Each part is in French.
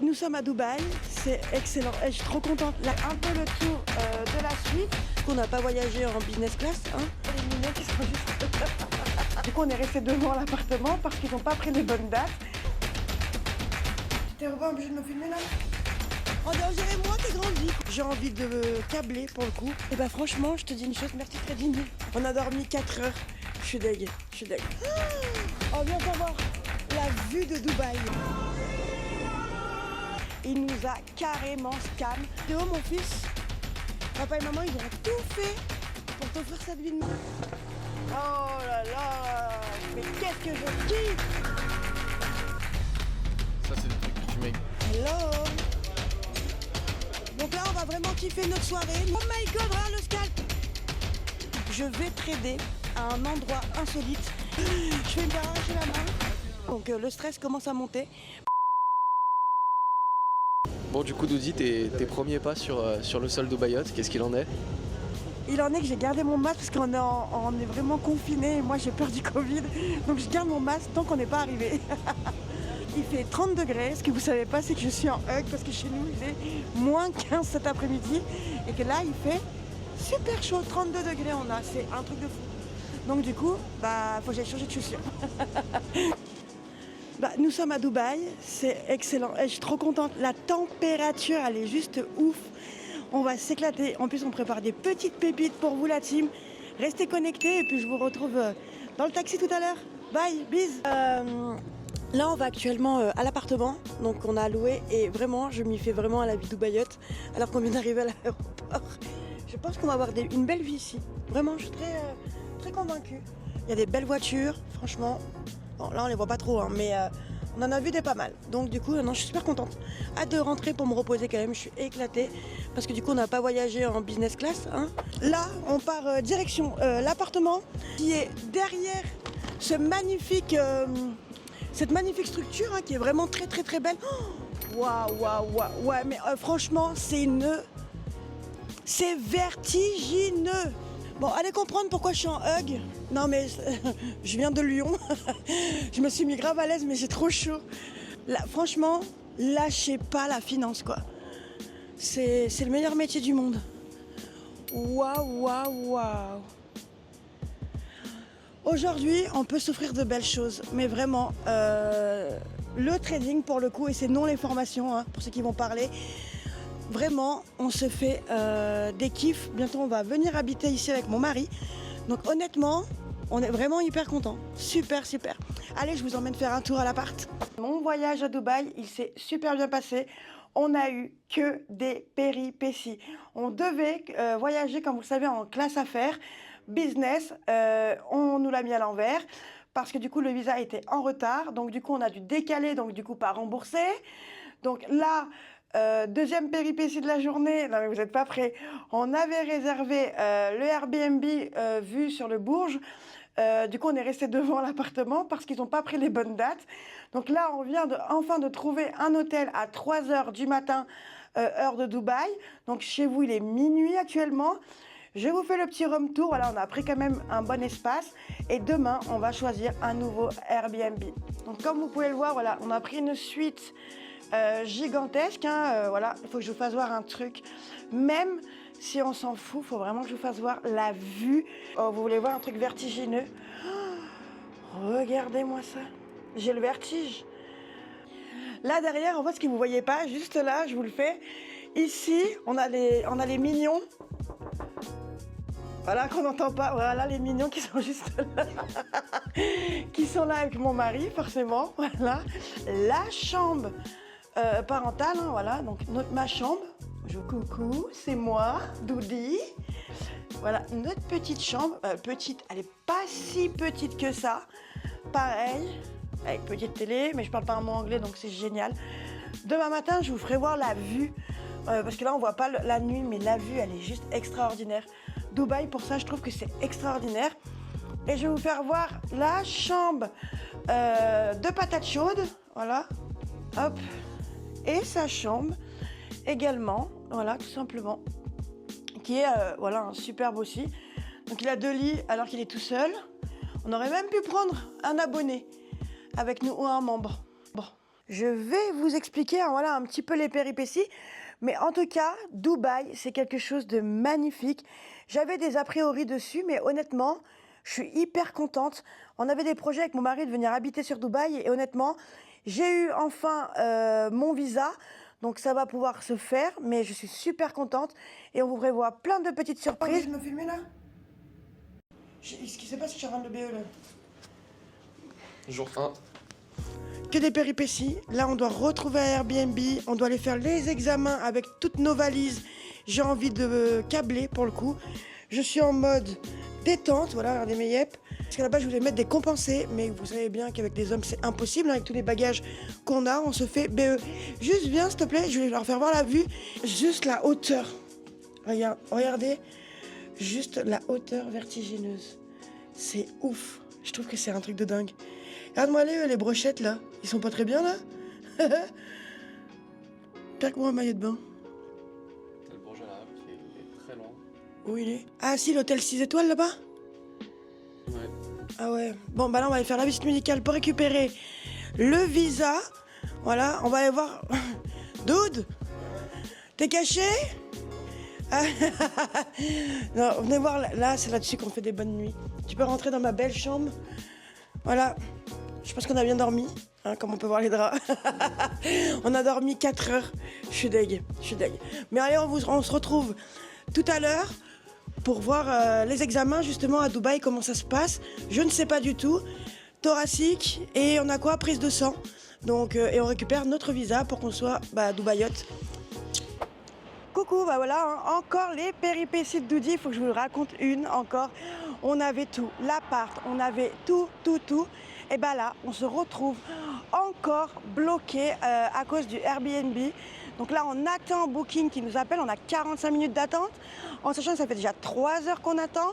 Nous sommes à Dubaï, c'est excellent. Et je suis trop contente. Là, un peu le tour de la suite. On n'a pas voyagé en business class, hein. Les mignons qui sont juste là. Du coup, on est resté devant l'appartement parce qu'ils n'ont pas pris les bonnes dates. T'es vraiment obligé de me filmer là? On dirait moi qui grandis. J'ai envie de me câbler pour le coup. Et bah franchement, je te dis une chose, merci Fredine. On a dormi 4 heures. Je suis deg. On vient pour voir la vue de Dubaï. Il nous a carrément scam. Théo, mon fils, papa et maman, ils ont tout fait pour t'offrir cette vie de main. Oh là là, mais qu'est-ce que je kiffe! Ça, c'est le truc que tu mets. Hello! Donc là, on va vraiment kiffer notre soirée. Oh my god, regarde le scalp! Je vais trader à un endroit insolite. Je vais me faire arracher la main. Donc le stress commence à monter. Bon, du coup, Doudi, tes premiers pas sur le sol d'Ubayotte, qu'est-ce qu'il en est? Il en est que j'ai gardé mon masque parce qu'on est vraiment confinés et moi j'ai peur du Covid. Donc je garde mon masque tant qu'on n'est pas arrivé. Il fait 30 degrés. Ce que vous savez pas, c'est que je suis en hug parce que chez nous il est moins 15 cet après-midi. Et que là il fait super chaud. 32 degrés on a. C'est un truc de fou. Donc du coup, faut que j'aille changer de chaussures. Nous sommes à Dubaï. C'est excellent. Et je suis trop contente. La température elle est juste ouf. On va s'éclater. En plus, on prépare des petites pépites pour vous, la team. Restez connectés et puis je vous retrouve dans le taxi tout à l'heure. Bye, bis. Là, on va actuellement à l'appartement. Donc, on a loué et vraiment, je m'y fais vraiment à la vie Dubaïote alors qu'on vient d'arriver à l'aéroport. Je pense qu'on va avoir une belle vie ici. Vraiment, je suis très convaincue. Il y a des belles voitures, franchement. Bon, là, on les voit pas trop, hein, mais on en a vu des pas mal. Donc, du coup, non, je suis super contente. Hâte de rentrer pour me reposer quand même. Je suis éclatée. Parce que du coup on n'a pas voyagé en business class, hein. Là on part direction l'appartement qui est derrière cette magnifique structure, hein, qui est vraiment très belle. Waouh, ouais, mais franchement c'est vertigineux. Bon, allez comprendre pourquoi je suis en hug. Non mais je viens de Lyon. Je me suis mis grave à l'aise mais j'ai trop chaud. Là, franchement, lâchez pas la finance quoi. C'est le meilleur métier du monde. Waouh. Aujourd'hui, on peut s'offrir de belles choses, mais vraiment, le trading pour le coup, et c'est non les formations, hein, pour ceux qui vont parler, vraiment, on se fait des kiffs. Bientôt, on va venir habiter ici avec mon mari. Donc honnêtement, on est vraiment hyper contents. Super. Allez, je vous emmène faire un tour à l'appart. Mon voyage à Dubaï, il s'est super bien passé. On a eu que des péripéties. On devait voyager, comme vous le savez, en classe affaires, business. On nous l'a mis à l'envers parce que du coup, le visa était en retard. Donc du coup, on a dû décaler, donc du coup, pas rembourser. Donc là, deuxième péripétie de la journée. Non mais vous n'êtes pas prêts. On avait réservé le Airbnb vu sur le Bourges. Du coup, on est resté devant l'appartement parce qu'ils n'ont pas pris les bonnes dates. Donc là, on vient enfin de trouver un hôtel à 3h du matin, heure de Dubaï. Donc chez vous, il est minuit actuellement. Je vous fais le petit room tour. Voilà, on a pris quand même un bon espace. Et demain, on va choisir un nouveau Airbnb. Donc comme vous pouvez le voir, voilà, on a pris une suite gigantesque. Hein, voilà, il faut que je vous fasse voir un truc. Même si on s'en fout, faut vraiment que je vous fasse voir la vue. Oh, vous voulez voir un truc vertigineux? Oh, regardez-moi ça. J'ai le vertige. Là derrière, on voit ce que vous voyez pas. Juste là, je vous le fais. Ici, on a les mignons. Voilà, qu'on n'entend pas. Voilà les mignons qui sont juste là. Qui sont là avec mon mari, forcément. Voilà. La chambre parentale, hein, voilà. Donc ma chambre. Coucou, c'est moi, Doudi. Voilà, notre petite chambre. Petite, elle est pas si petite que ça. Pareil, avec petite télé, mais je parle pas un mot anglais, donc c'est génial. Demain matin, je vous ferai voir la vue. Parce que là, on voit pas la nuit, mais la vue, elle est juste extraordinaire. Dubaï, pour ça, je trouve que c'est extraordinaire. Et je vais vous faire voir la chambre de patates chaudes. Voilà, hop. Et sa chambre également, voilà, tout simplement, qui est voilà, un superbe aussi. Donc il a 2 lits alors qu'il est tout seul. On aurait même pu prendre un abonné avec nous ou un membre. Bon, Je vais vous expliquer, hein, voilà, un petit peu les péripéties. Mais en tout cas, Dubaï, c'est quelque chose de magnifique. J'avais des a priori dessus, mais honnêtement, je suis hyper contente. On avait des projets avec mon mari de venir habiter sur Dubaï et honnêtement, j'ai eu enfin mon visa. Donc ça va pouvoir se faire, mais je suis super contente. Et on vous prévoit plein de petites surprises. Je me filmer là. Ce qui se passe, je suis en train de BE là. Jour 1. Que des péripéties. Là, on doit retrouver un Airbnb. On doit aller faire les examens avec toutes nos valises. J'ai envie de câbler pour le coup. Je suis en mode détente. Voilà, regardez mes yep. Parce qu'à la base, je voulais mettre des compensés. Mais vous savez bien qu'avec des hommes, c'est impossible. Avec tous les bagages qu'on a, on se fait BE. Juste viens, s'il te plaît. Je vais leur faire voir la vue. Juste la hauteur. Regarde, regardez. Juste la hauteur vertigineuse. C'est ouf. Je trouve que c'est un truc de dingue. Regarde-moi les brochettes là. Ils sont pas très bien là. Perque-moi un maillot de bain. T'as le Bourj Al Arab qui est très loin. Où il est? Ah si, l'hôtel 6 étoiles là-bas. Ouais. Ah ouais. Bon bah là on va aller faire la visite médicale pour récupérer le visa. Voilà, on va aller voir. Dude, t'es caché? Ah, non, venez voir, là c'est là-dessus qu'on fait des bonnes nuits. Tu peux rentrer dans ma belle chambre. Voilà, je pense qu'on a bien dormi, hein, comme on peut voir les draps. On a dormi 4 heures. Je suis deg. Mais allez, on se retrouve tout à l'heure pour voir les examens justement à Dubaï, comment ça se passe. Je ne sais pas du tout. Thoracique et on a quoi? Prise de sang. Donc, et on récupère notre visa pour qu'on soit à Dubaïote. Coucou, bah voilà, hein, encore les péripéties de Doudi, il faut que je vous raconte une encore. On avait tout, l'appart, on avait tout. Et bah là, on se retrouve encore bloqué à cause du Airbnb. Donc là, on attend Booking qui nous appelle, on a 45 minutes d'attente, en sachant que ça fait déjà 3 heures qu'on attend.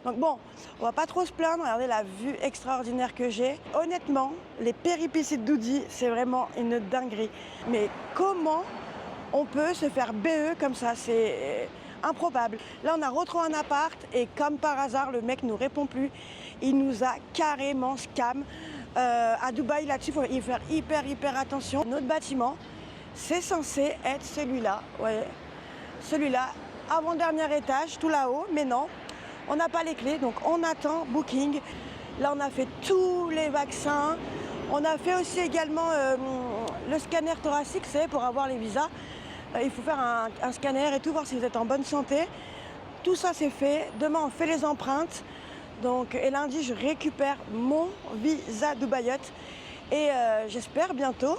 Donc bon, on va pas trop se plaindre, regardez la vue extraordinaire que j'ai. Honnêtement, les péripéties de Doudi, c'est vraiment une dinguerie. Mais comment on peut se faire BE comme ça, c'est improbable. Là, on a retrouvé un appart et comme par hasard, le mec nous répond plus. Il nous a carrément scam. À Dubaï, là-dessus, il faut y faire hyper attention. Notre bâtiment, c'est censé être celui-là. Ouais. Celui-là, avant-dernier étage, tout là-haut, mais non, on n'a pas les clés, donc on attend Booking. Là, on a fait tous les vaccins. On a fait aussi également le scanner thoracique, c'est pour avoir les visas. Il faut faire un scanner et tout, voir si vous êtes en bonne santé. Tout ça c'est fait. Demain on fait les empreintes. Donc, et lundi je récupère mon visa Dubaïote. Et j'espère bientôt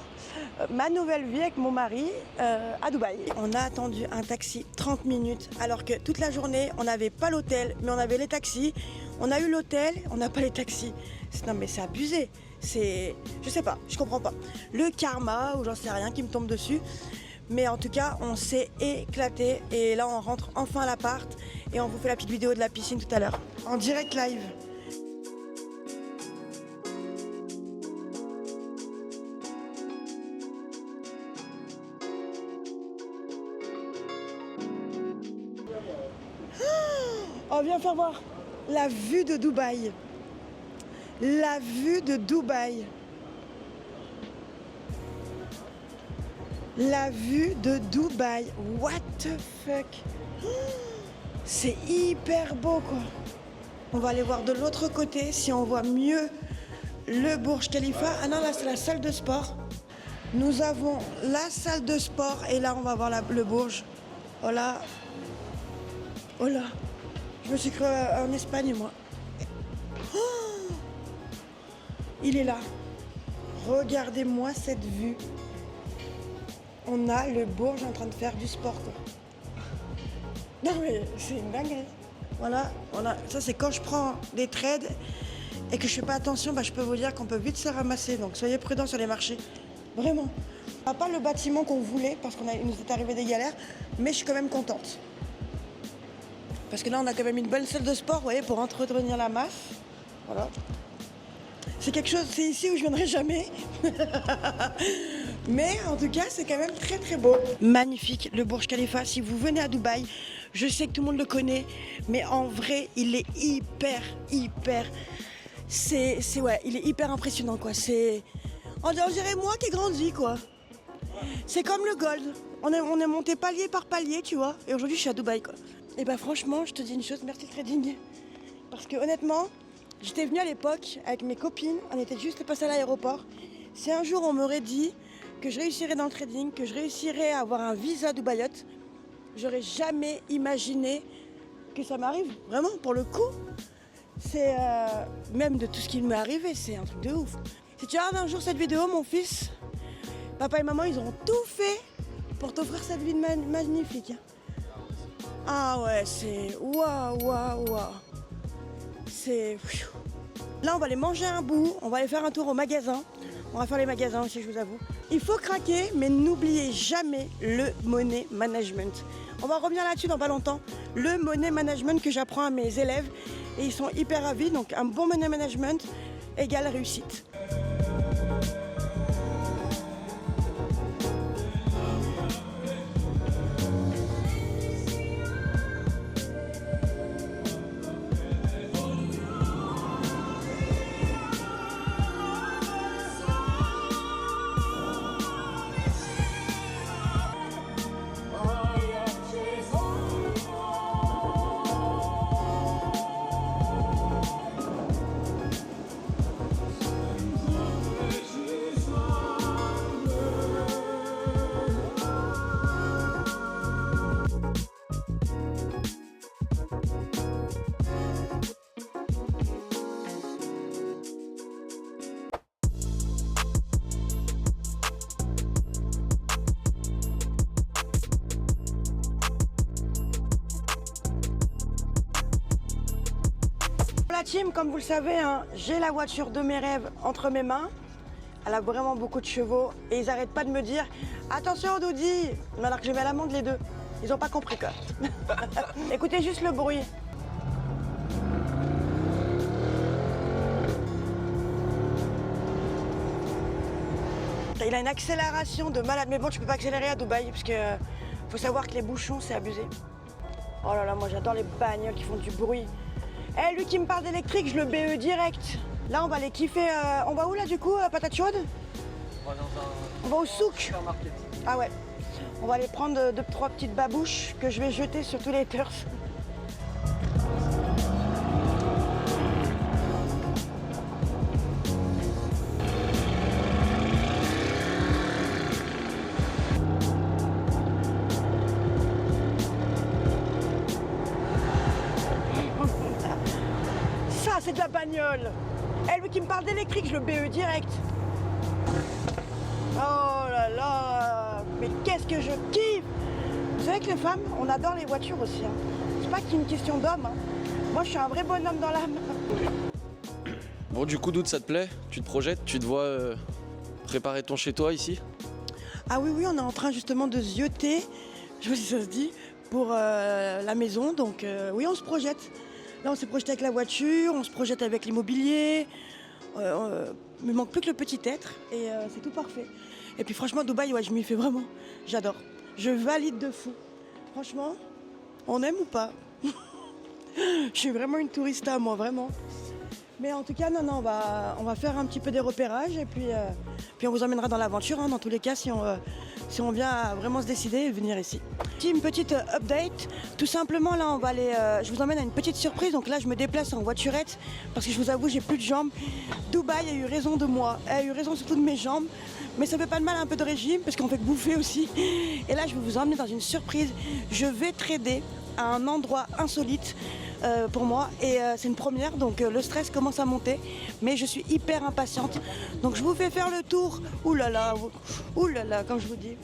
ma nouvelle vie avec mon mari à Dubaï. On a attendu un taxi 30 minutes alors que toute la journée on n'avait pas l'hôtel mais on avait les taxis. On a eu l'hôtel, on n'a pas les taxis. Non mais c'est abusé. C'est, je sais pas, je comprends pas. Le karma ou j'en sais rien qui me tombe dessus. Mais en tout cas, on s'est éclaté et là on rentre enfin à l'appart et on vous fait la petite vidéo de la piscine tout à l'heure. En direct live. Oh, viens faire voir la vue de Dubaï. La vue de Dubaï. La vue de Dubaï. What the fuck? C'est hyper beau quoi. On va aller voir de l'autre côté si on voit mieux le Burj Khalifa. Ah non, là c'est la salle de sport. Nous avons la salle de sport et là on va voir le Burj. Oh là. Oh là. Je me suis cru en Espagne moi. Oh, il est là. Regardez-moi cette vue. On a le Bourge en train de faire du sport quoi. Non mais c'est une dinguerie. Voilà, ça c'est quand je prends des trades et que je fais pas attention, je peux vous dire qu'on peut vite se ramasser. Donc soyez prudents sur les marchés. Vraiment. On n'a pas le bâtiment qu'on voulait parce qu'il nous est arrivé des galères, mais je suis quand même contente. Parce que là on a quand même une bonne salle de sport, vous voyez, pour entretenir la masse. Voilà. C'est quelque chose, c'est ici où je viendrai jamais. Mais en tout cas, c'est quand même très beau. Magnifique, le Burj Khalifa. Si vous venez à Dubaï, je sais que tout le monde le connaît, mais en vrai, il est hyper. Ouais, il est hyper impressionnant, quoi. On dirait moi qui ai grandi, quoi. C'est comme le gold. On est monté palier par palier, tu vois. Et aujourd'hui, je suis à Dubaï, quoi. Et bah franchement, je te dis une chose, merci le trading. Parce que honnêtement, j'étais venue à l'époque avec mes copines, on était juste passé à l'aéroport. Si un jour on m'aurait dit que je réussirais dans le trading, que je réussirais à avoir un visa Dubaïot, j'aurais jamais imaginé que ça m'arrive. Vraiment, pour le coup, c'est même de tout ce qui m'est arrivé, c'est un truc de ouf. Si tu regardes un jour cette vidéo, mon fils, papa et maman, ils ont tout fait pour t'offrir cette vie magnifique. Ah ouais, c'est waouh, waouh, waouh. C'est... Là, on va aller manger un bout, on va aller faire un tour au magasin. On va faire les magasins aussi, je vous avoue. Il faut craquer, mais n'oubliez jamais le money management. On va revenir là-dessus dans pas longtemps. Le money management que j'apprends à mes élèves et ils sont hyper ravis. Donc un bon money management égale réussite. La team, comme vous le savez, hein, j'ai la voiture de mes rêves entre mes mains. Elle a vraiment beaucoup de chevaux et ils n'arrêtent pas de me dire « Attention Doudi !» alors que je mets à l'amende les deux. Ils n'ont pas compris quoi. Écoutez juste le bruit. Il a une accélération de malade. Mais bon, tu peux pas accélérer à Dubaï parce que faut savoir que les bouchons, c'est abusé. Oh là là, moi j'adore les bagnoles qui font du bruit. Eh, lui qui me parle d'électrique, je le BE direct. Là, on va les kiffer. On va où là du coup, patate chaude? On va au souk. Ah ouais. On va aller prendre deux, trois petites babouches que je vais jeter sur tous les haters. Ça, c'est de la bagnole. Eh, lui qui me parle d'électrique, je le BE direct. Oh là là, mais qu'est-ce que je kiffe! Vous savez que les femmes, on adore les voitures aussi. Hein. C'est pas qu'une question d'homme. Hein. Moi, je suis un vrai bonhomme dans l'âme. Bon, du coup, Doud, ça te plaît? Tu te projettes? Tu te vois préparer ton chez-toi ici? Ah oui, oui, on est en train justement de zioter, je sais pas si ça se dit, pour la maison. Donc oui, on se projette. Là, on s'est projeté avec la voiture, on se projette avec l'immobilier. Il me manque plus que le petit être et c'est tout parfait. Et puis franchement, Dubaï, ouais, je m'y fais vraiment. J'adore. Je valide de fou. Franchement, on aime ou pas? Je suis vraiment une tourista, moi, vraiment. Mais en tout cas, non, on va faire un petit peu des repérages et puis on vous emmènera dans l'aventure, hein, dans tous les cas, si on vient à vraiment se décider et venir ici. Une petite update, tout simplement, là, on va aller, je vous emmène à une petite surprise. Donc là, je me déplace en voiturette parce que je vous avoue, j'ai plus de jambes. Dubaï a eu raison de moi, elle a eu raison surtout de mes jambes. Mais ça fait pas de mal un peu de régime parce qu'on fait que bouffer aussi. Et là, je vais vous emmener dans une surprise. Je vais trader à un endroit insolite pour moi et c'est une première, donc le stress commence à monter, mais je suis hyper impatiente. Donc je vous fais faire le tour. Ouh là là, comme je vous dis.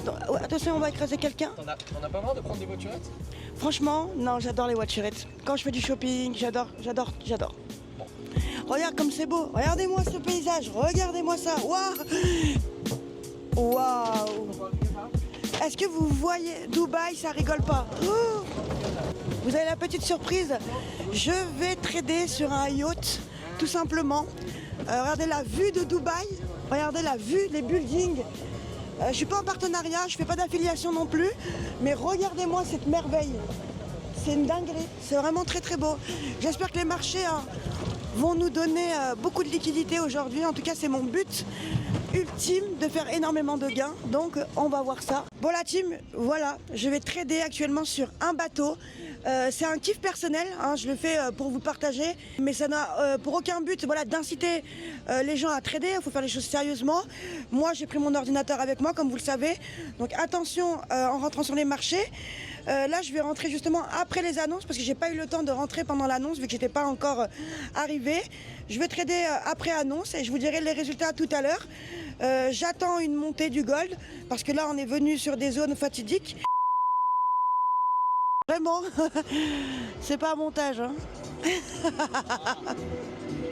Donc, attention, on va écraser quelqu'un. T'en as pas marre de prendre des voiturettes? Franchement, non, j'adore les voiturettes. Quand je fais du shopping, j'adore. Bon. Regarde comme c'est beau. Regardez-moi ce paysage. Regardez-moi ça. Waouh. Waouh. Est-ce que vous voyez Dubaï, ça rigole pas. Oh, vous avez la petite surprise. Je vais trader sur un yacht, tout simplement. Regardez la vue de Dubaï. Regardez la vue, les buildings. Je suis pas en partenariat, je fais pas d'affiliation non plus. Mais regardez-moi cette merveille. C'est une dinguerie. C'est vraiment très très beau. J'espère que les marchés vont nous donner beaucoup de liquidités aujourd'hui. En tout cas, c'est mon but ultime de faire énormément de gains. Donc, on va voir ça. Bon, la team, voilà, je vais trader actuellement sur un bateau. C'est un kiff personnel, hein, je le fais pour vous partager, mais ça n'a pour aucun but voilà, d'inciter les gens à trader, il faut faire les choses sérieusement. Moi j'ai pris mon ordinateur avec moi comme vous le savez, donc attention en rentrant sur les marchés. Là je vais rentrer justement après les annonces parce que j'ai pas eu le temps de rentrer pendant l'annonce vu que j'étais pas encore arrivé. Je vais trader après annonce et je vous dirai les résultats tout à l'heure. J'attends une montée du gold parce que là on est venu sur des zones fatidiques. Vraiment, c'est pas un montage. Hein.